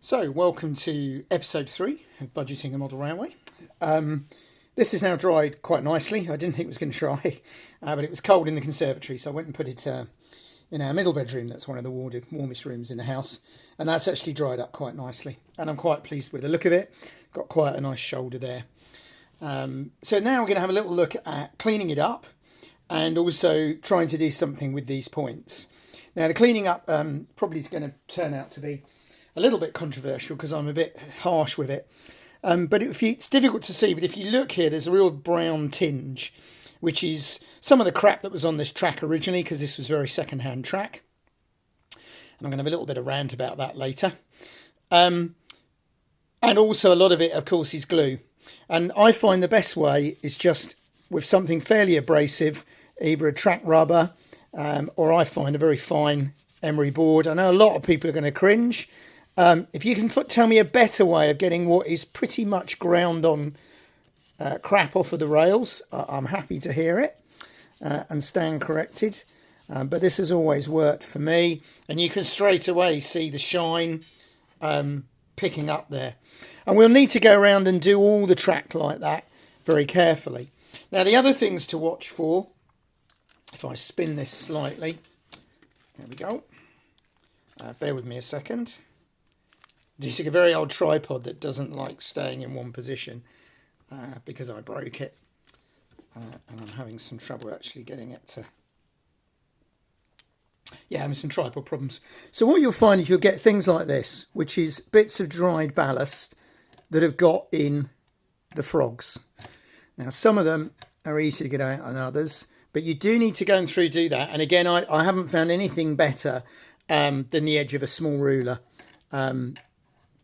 So, welcome to episode 3 of Budgeting a Model Railway. This is now dried quite nicely. I didn't think it was going to dry, but it was cold in the conservatory, so I went and put it in our middle bedroom. That's one of the warmest rooms in the house, and that's actually dried up quite nicely, and I'm quite pleased with the look of it. Got quite a nice shoulder there. So now we're going to have a little look at cleaning it up and also trying to do something with these points. Now, the cleaning up probably is going to turn out to be a little bit controversial because I'm a bit harsh with it. But it's difficult to see, but if you look here, there's a real brown tinge, which is some of the crap that was on this track originally, because this was very second-hand track. And I'm going to have a little bit of rant about that later. And also a lot of it, of course, is glue. And I find the best way is just with something fairly abrasive, either a track rubber, or I find a very fine emery board. I know a lot of people are going to cringe. If you can tell me a better way of getting what is pretty much ground on crap off of the rails, I'm happy to hear it and stand corrected. But this has always worked for me, and you can straight away see the shine picking up there. And we'll need to go around and do all the track like that very carefully. Now, the other things to watch for, if I spin this slightly, there we go. Bear with me a second. This is a very old tripod that doesn't like staying in one position because I broke it. And I'm having some trouble actually getting it to... Yeah, having some tripod problems. So what you'll find is you'll get things like this, which is bits of dried ballast that have got in the frogs. Now, some of them are easy to get out than others, but you do need to go through do that. And again, I haven't found anything better than the edge of a small ruler.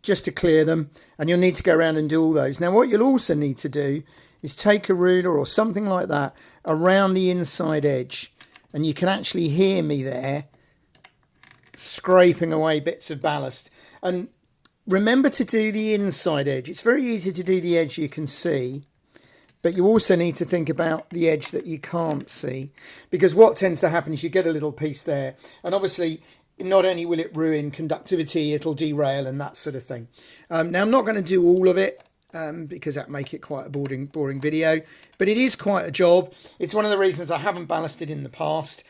Just to clear them, and you'll need to go around and do all those. Now, what you'll also need to do is take a ruler or something like that around the inside edge, and you can actually hear me there scraping away bits of ballast. And remember to do the inside edge. It's very easy to do the edge you can see, but you also need to think about the edge that you can't see, because what tends to happen is you get a little piece there, and obviously not only will it ruin conductivity, it'll derail and that sort of thing. Now, I'm not going to do all of it because that make it quite a boring video, but it is quite a job. It's one of the reasons I haven't ballasted in the past.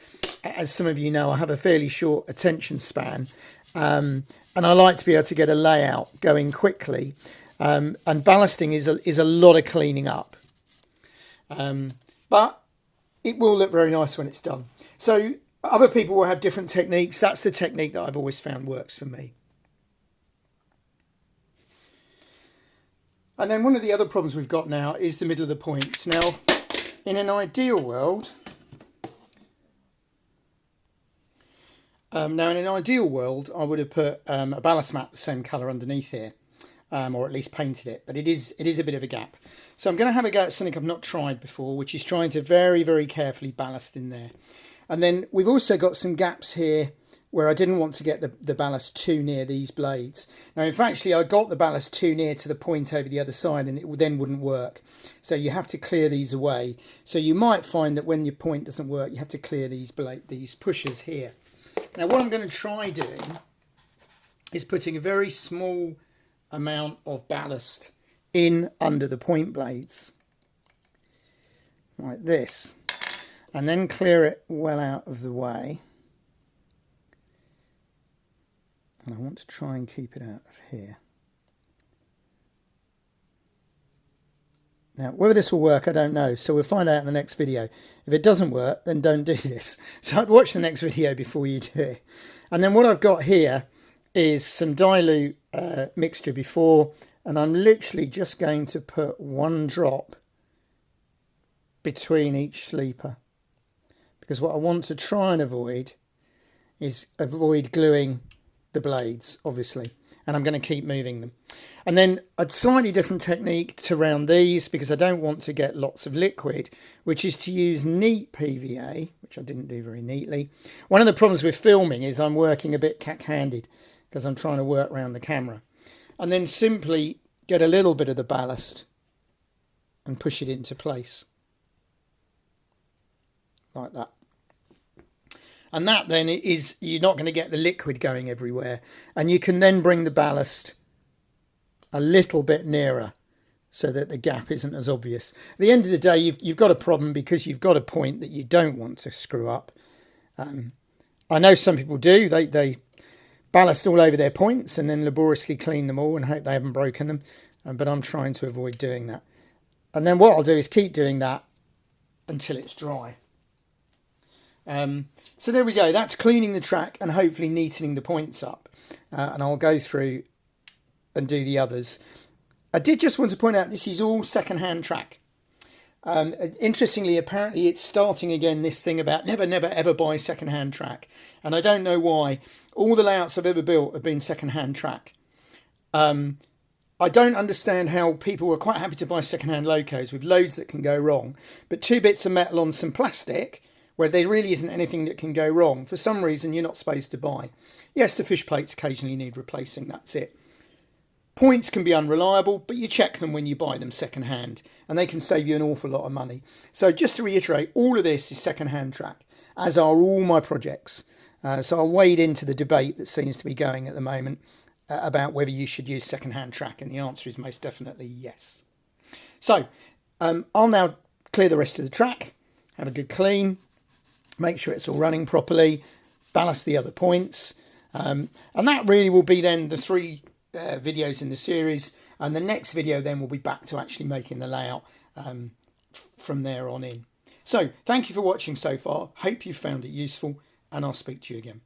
As some of you know, I have a fairly short attention span, and I like to be able to get a layout going quickly. And ballasting is a lot of cleaning up, but it will look very nice when it's done. So other people will have different techniques. That's the technique that I've always found works for me. And then one of the other problems we've got now is the middle of the points. Now, in an ideal world, I would have put a ballast mat the same colour underneath here, or at least painted it. But it is a bit of a gap. So I'm going to have a go at something I've not tried before, which is trying to very, very carefully ballast in there. And then we've also got some gaps here where I didn't want to get the ballast too near these blades. Now, in fact, I got the ballast too near to the point over the other side, and it then wouldn't work. So you have to clear these away. So you might find that when your point doesn't work, you have to clear these pushers here. Now, what I'm going to try doing is putting a very small amount of ballast in under the point blades, like this. And then clear it well out of the way. And I want to try and keep it out of here. Now, whether this will work, I don't know. So we'll find out in the next video. If it doesn't work, then don't do this. So I'd watch the next video before you do it. And then what I've got here is some dilute mixture before. And I'm literally just going to put one drop between each sleeper. Because what I want to try and avoid is gluing the blades, obviously. And I'm going to keep moving them. And then a slightly different technique to round these, because I don't want to get lots of liquid, which is to use neat PVA, which I didn't do very neatly. One of the problems with filming is I'm working a bit cack-handed because I'm trying to work around the camera. And then simply get a little bit of the ballast and push it into place. Like that. And that then is, you're not going to get the liquid going everywhere. And you can then bring the ballast a little bit nearer so that the gap isn't as obvious. At the end of the day, you've got a problem because you've got a point that you don't want to screw up. I know some people do. They ballast all over their points and then laboriously clean them all and hope they haven't broken them. But I'm trying to avoid doing that. And then what I'll do is keep doing that until it's dry. So there we go. That's cleaning the track and hopefully neatening the points up. And I'll go through and do the others. I did just want to point out this is all second-hand track. Interestingly, apparently it's starting again, this thing about never, never, ever buy second-hand track. And I don't know why. All the layouts I've ever built have been second-hand track. I don't understand how people are quite happy to buy second-hand locos with loads that can go wrong. But 2 bits of metal on some plastic, where there really isn't anything that can go wrong, for some reason you're not supposed to buy. Yes, the fish plates occasionally need replacing, that's it. Points can be unreliable, but you check them when you buy them second-hand, and they can save you an awful lot of money. So just to reiterate, all of this is second-hand track, as are all my projects. So I'll wade into the debate that seems to be going at the moment about whether you should use second-hand track, and the answer is most definitely yes. So I'll now clear the rest of the track, have a good clean, make sure it's all running properly, ballast the other points, and that really will be then the 3 videos in the series, and the next video then will be back to actually making the layout from there on in. So thank you for watching so far, hope you found it useful, and I'll speak to you again.